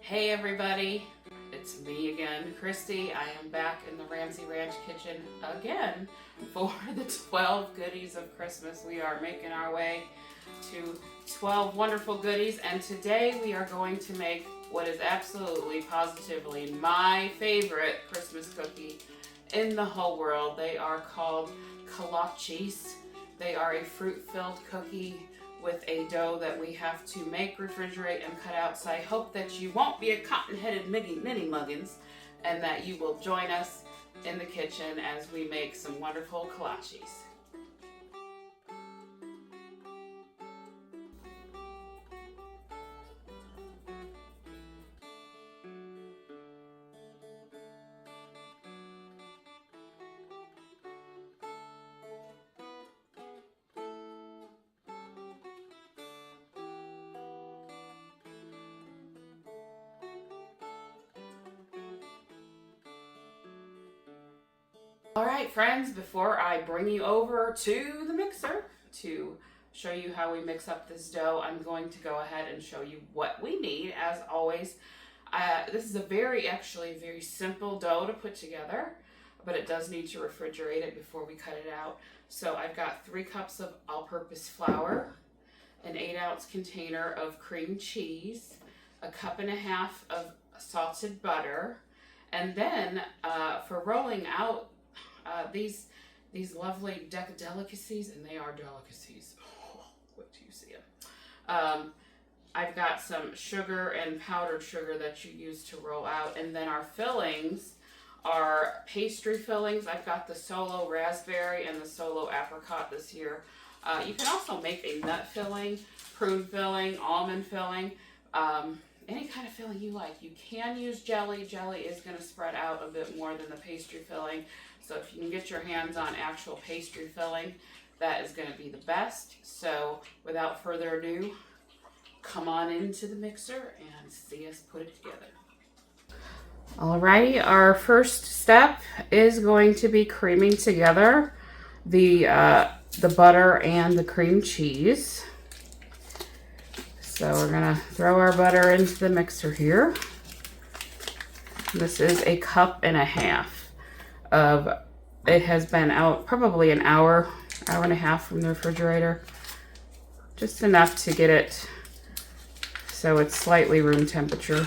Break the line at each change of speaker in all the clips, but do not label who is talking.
Hey everybody, it's me again, Christy. I am back in the Ramsey Ranch kitchen again for the 12 goodies of Christmas. We are making our way to 12 wonderful goodies, and today we are going to make what is absolutely, positively my favorite Christmas cookie in the whole world. They are called Kolaczkis. They are a fruit-filled cookie with a dough that we have to make, refrigerate, and cut out. So I hope that you won't be a cotton-headed ninny muggins and that you will join us in the kitchen as we make some wonderful Kolaczkis. All right, friends, before I bring you over to the mixer to show you how we mix up this dough, I'm going to go ahead and show you what we need. As always, this is a very simple dough to put together, but it does need to refrigerate it before we cut it out. So I've got 3 cups of all-purpose flour, an 8-ounce container of cream cheese, a cup and a half of salted butter, and then for rolling out these lovely delicacies, and they are delicacies. Oh, wait till you see them. I've got some sugar and powdered sugar that you use to roll out, and then our fillings are pastry fillings. I've got the SOLO Raspberry and the SOLO Apricot this year. You can also make a nut filling, prune filling, almond filling, any kind of filling you like. You can use jelly. Jelly is going to spread out a bit more than the pastry filling. So if you can get your hands on actual pastry filling, that is going to be the best. So without further ado, come on into the mixer and see us put it together. Alrighty, our first step is going to be creaming together the butter and the cream cheese. So we're gonna throw our butter into the mixer here. This is a cup and a half of, it has been out probably an hour and a half from the refrigerator. Just enough to get it so it's slightly room temperature.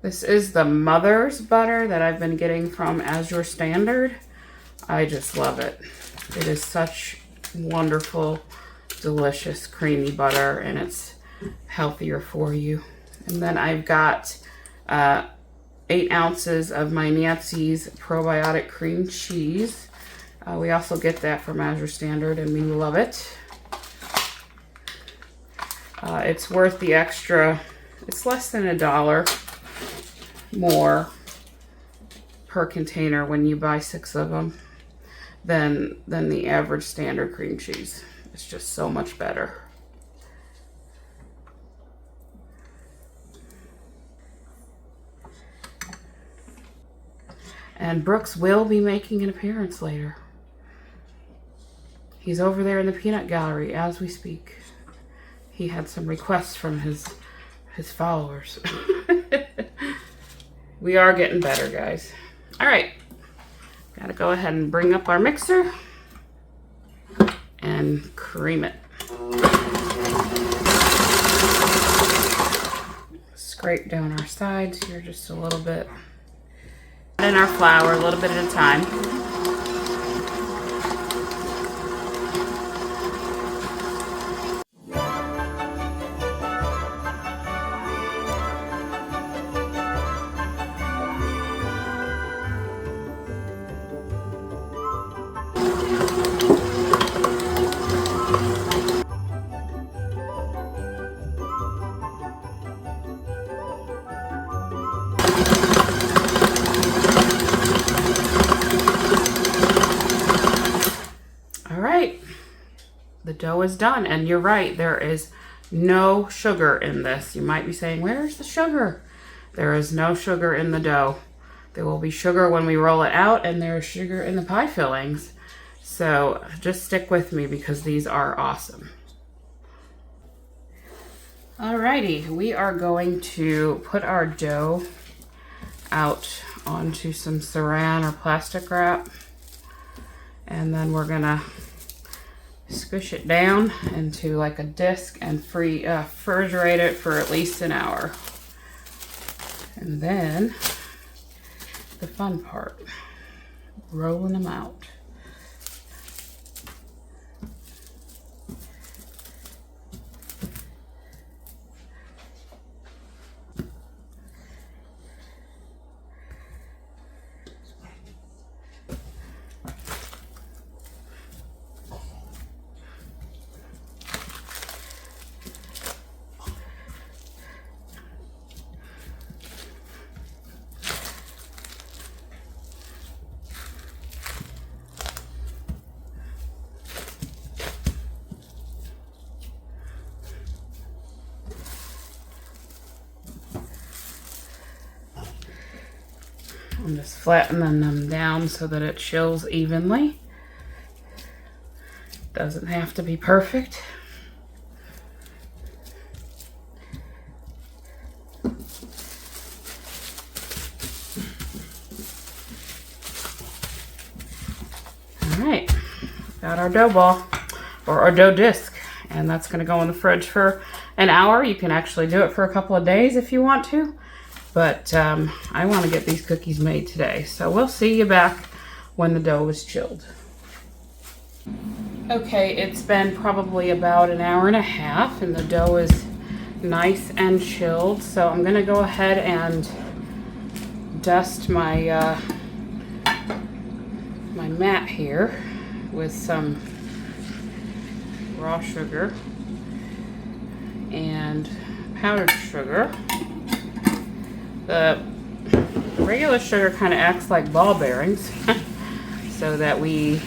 This is the Mother's butter that I've been getting from As Your Standard. I just love it. It is such wonderful, delicious, creamy butter, and it's healthier for you. And then I've got 8 ounces of my Nancy's probiotic cream cheese. We also get that from As Your Standard, and we love it. It's worth the extra. It's less than $1 more per container when you buy 6 of them than the average standard cream cheese. It's just so much better. And Brooks will be making an appearance later. He's over there in the peanut gallery as we speak. He had some requests from his followers. We are getting better, guys. All right. Gotta go ahead and bring up our mixer and cream it. Scrape down our sides here just a little bit. Add in our flour a little bit at a time. The dough is done, and you're right, there is no sugar in this. You might be saying, where's the sugar? There is no sugar in the dough. There will be sugar when we roll it out, and there is sugar in the pie fillings. So just stick with me because these are awesome. Alrighty, we are going to put our dough out onto some saran or plastic wrap, and then we're gonna squish it down into like a disc and refrigerate it for at least an hour. And then the fun part, rolling them out. I'm just flattening them down so that it chills evenly. Doesn't have to be perfect. Alright, got our dough ball, or our dough disc, and that's going to go in the fridge for an hour. You can actually do it for a couple of days if you want to. But I want to get these cookies made today. So we'll see you back when the dough is chilled. Okay, it's been probably about an hour and a half and the dough is nice and chilled. So I'm going to go ahead and dust my my mat here with some raw sugar and powdered sugar. The regular sugar kind of acts like ball bearings so that we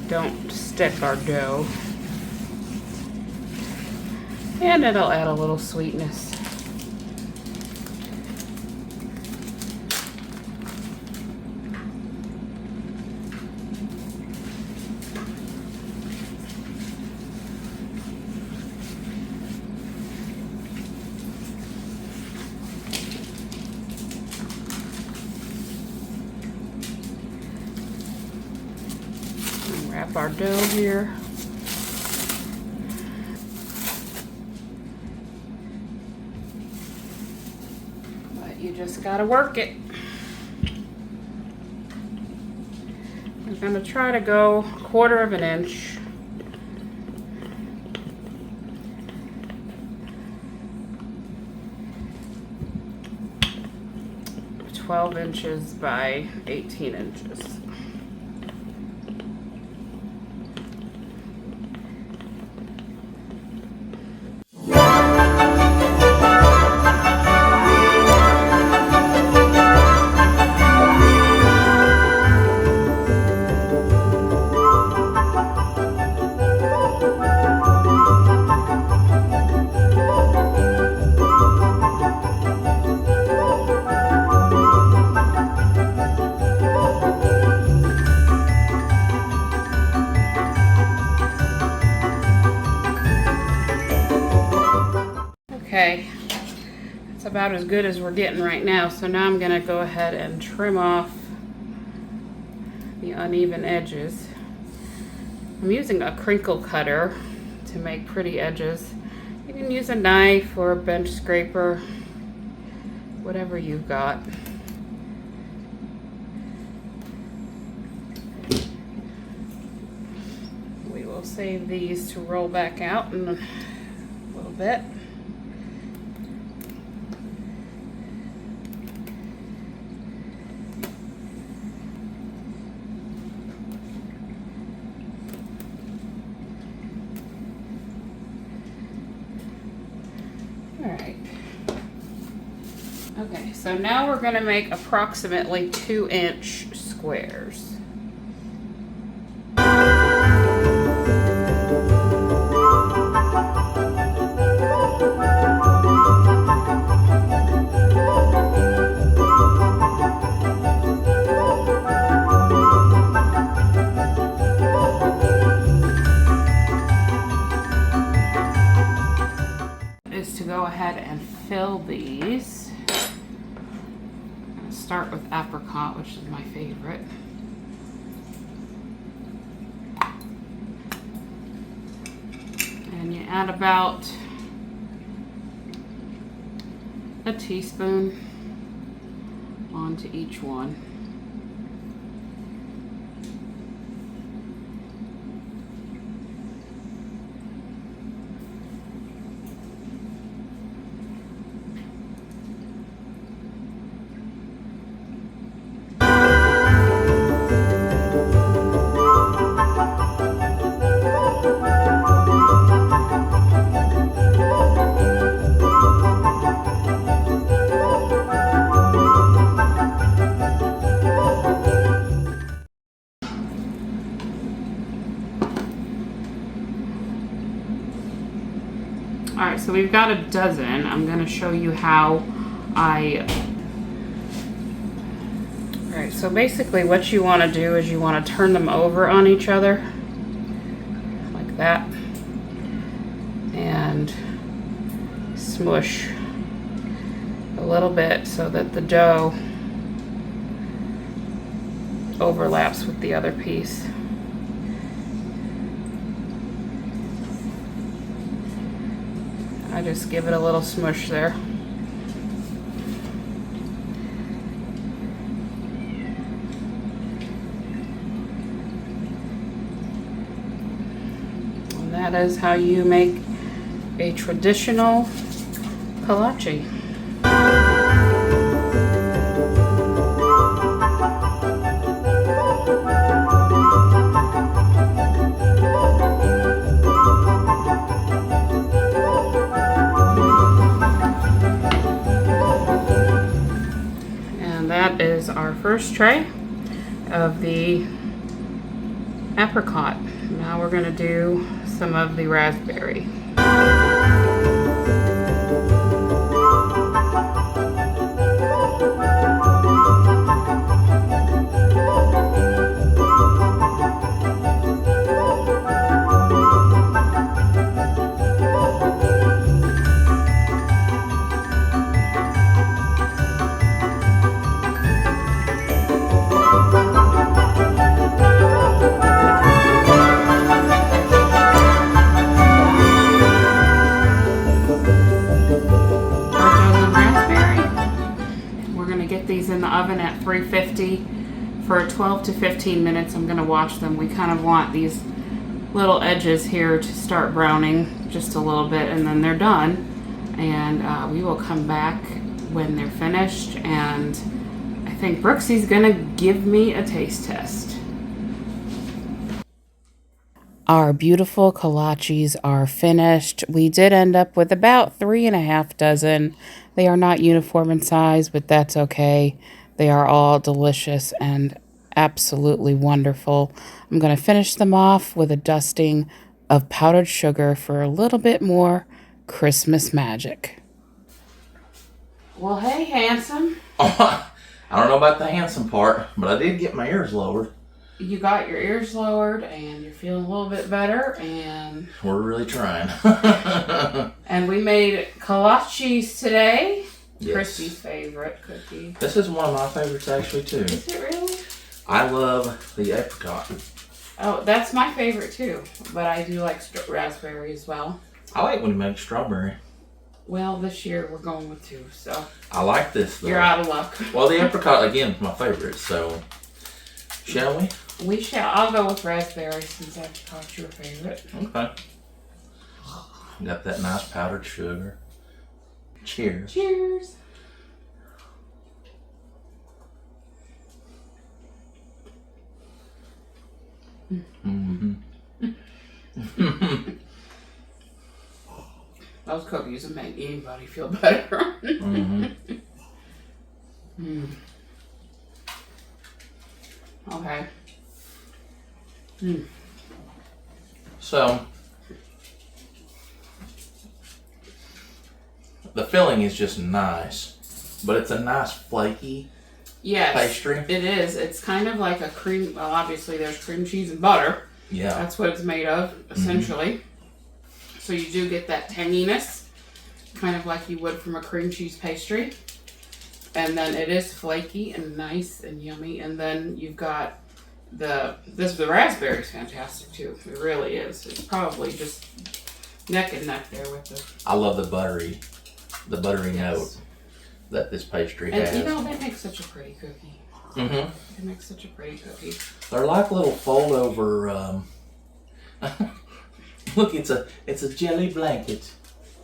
don't stick our dough, and it'll add a little sweetness. Wrap our dough here. But you just gotta work it. I'm gonna try to go 1/4 of an inch. (12 inches by 18 inches. Okay, it's about as good as we're getting right now. So now I'm gonna go ahead and trim off the uneven edges. I'm using a crinkle cutter to make pretty edges. You can use a knife or a bench scraper, whatever you've got. We will save these to roll back out in a little bit. Alright. Okay, so now we're going to make approximately 2-inch squares. ahead and fill these. I'm going to start with apricot, which is my favorite. And you add about a teaspoon onto each one. Alright, so we've got a dozen. I'm going to show you how Alright, so basically what you want to do is you want to turn them over on each other, like that, and smush a little bit so that the dough overlaps with the other piece. I just give it a little smush there. And that is how you make a traditional kolaczki. Is our first tray of the apricot. Now we're going to do some of the raspberry. In the oven at 350 for 12 to 15 minutes. I'm going to watch them. We kind of want these little edges here to start browning just a little bit, and then they're done, and we will come back when they're finished, and I think Brooksy's going to give me a taste test. Our beautiful kolaczkis are finished. We did end up with about 3.5 dozen. They are not uniform in size, but that's okay. They are all delicious and absolutely wonderful. I'm going to finish them off with a dusting of powdered sugar for a little bit more Christmas magic. Well, hey, handsome.
I don't know about the handsome part, but I did get my ears lowered.
You got your ears lowered, and you're feeling a little bit better, and
we're really trying.
And we made kolaczkis today.
Yes.
Christy's favorite cookie.
This is one of my favorites actually too.
Is it really?
I love the apricot.
Oh, that's my favorite too, but I do like raspberry as well.
I like when you make strawberry.
Well, this year we're going with 2, so.
I like this though.
You're out of luck.
Well, the apricot again is my favorite, so shall we?
We shall. I'll go with raspberry since apricot's your favorite.
Okay. Got that nice powdered sugar. Cheers.
Cheers.
Mm-hmm.
Those cookies will make anybody feel better.
Mm-hmm.
Mm. Okay. Mm.
So, the filling is just nice, but it's a nice flaky pastry.
It is. It's kind of like a cream. Well, obviously there's cream cheese and butter.
Yeah.
That's what it's made of, essentially. Mm-hmm. So you do get that tanginess, kind of like you would from a cream cheese pastry. And then it is flaky and nice and yummy. And then you've got the raspberry is fantastic too. It really is. It's probably just neck and neck there with the.
I love the buttery note that this pastry has.
And you know, they make such a pretty cookie.
Mm-hmm.
They make such a pretty cookie.
They're like little fold over. Look, it's a jelly blanket.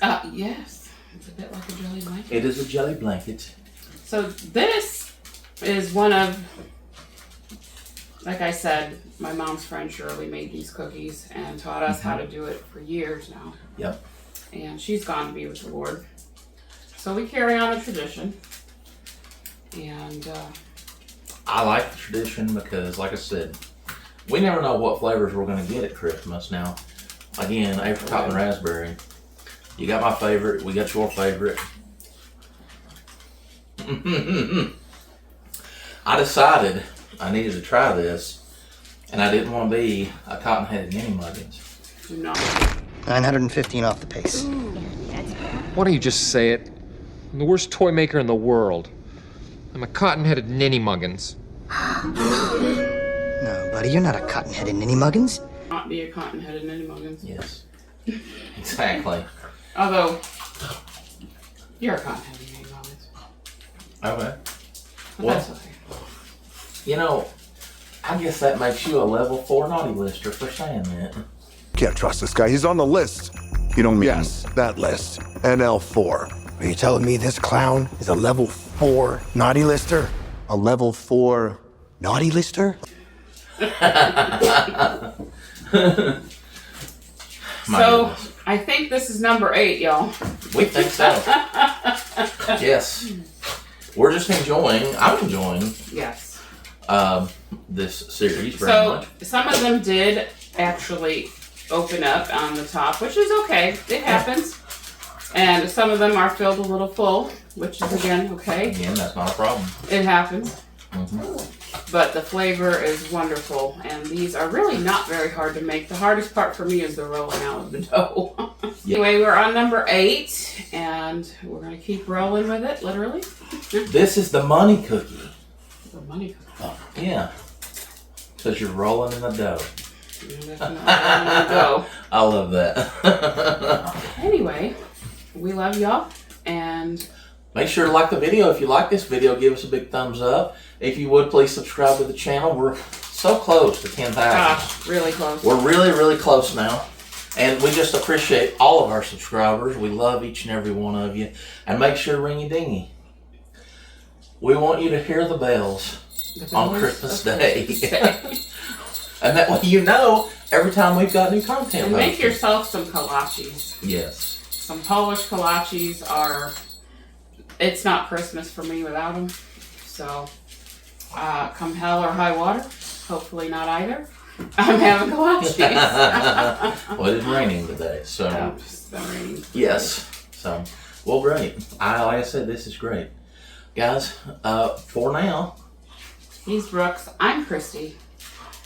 Yes, it's a bit like a jelly blanket.
It is a jelly blanket.
So this is one of, like I said, my mom's friend Shirley made these cookies and taught us how to do it for years now.
Yep.
And she's gone to be with the Lord. So we carry on a tradition. And
I like the tradition because, like I said, we never know what flavors we're going to get at Christmas. Now, again, apricot and raspberry. You got my favorite. We got your favorite. I decided I needed to try this, and I didn't want to be a cotton-headed Ninny Muggins.
no.
915 off the pace.
Why don't you just say it? I'm the worst toy maker in the world. I'm a cotton-headed Ninny Muggins.
No, buddy, you're not a cotton-headed Ninny Muggins.
Not be a cotton-headed Ninny Muggins.
Yes, exactly.
Although, you're a cotton-headed Ninny Muggins.
Okay.
But
Well,
that's okay.
you know, I guess that makes you a level 4 naughty lister for saying that.
Can't trust this guy. He's on the list. You don't mean... Yes, that list. NL4.
Are you telling me this clown is a level 4 naughty lister? A level 4 naughty lister?
So, I think this is number 8, y'all.
We think so. Yes. We're just enjoying, I'm enjoying
Yes.
this series very
So,
much.
some of them did actually open up on the top, which is okay. It happens. And some of them are filled a little full, which is, again, okay.
Again, that's not a problem.
It happens.
Mm-hmm.
But the flavor is wonderful. And these are really not very hard to make. The hardest part for me is the rolling out of the dough. Anyway, we're on number 8. And we're going to keep rolling with it, literally.
This is the money cookie.
The money cookie.
Yeah. Because you're rolling in the dough.
You're definitely rolling in the dough.
I love that.
Anyway, we love y'all. And
make sure to like the video. If you like this video, give us a big thumbs up. If you would, please subscribe to the channel. We're so close to 10,000.
gosh, really close.
We're really, really close now. And we just appreciate all of our subscribers. We love each and every one of you. And make sure to ring your dingy. We want you to hear the bells on Christmas Day. And that way you know every time we've got new content.
And make yourself some Kolaczkis.
Yes.
Some Polish Kolaczkis are, it's not Christmas for me without them. So, come hell or high water, hopefully not either, I'm having Kolaczkis.
Well, it's raining today, so.
Oh, it's been raining.
Yes. So, well, great. Like I said, this is great. Guys, for now.
He's Brooks. I'm Christy.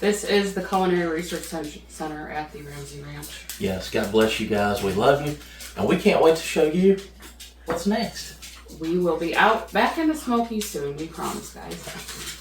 This is the Culinary Research Center at the Ramsey Ranch.
Yes, God bless you guys. We love you. And we can't wait to show you what's next.
We will be out back in the Smoky soon, we promise, guys.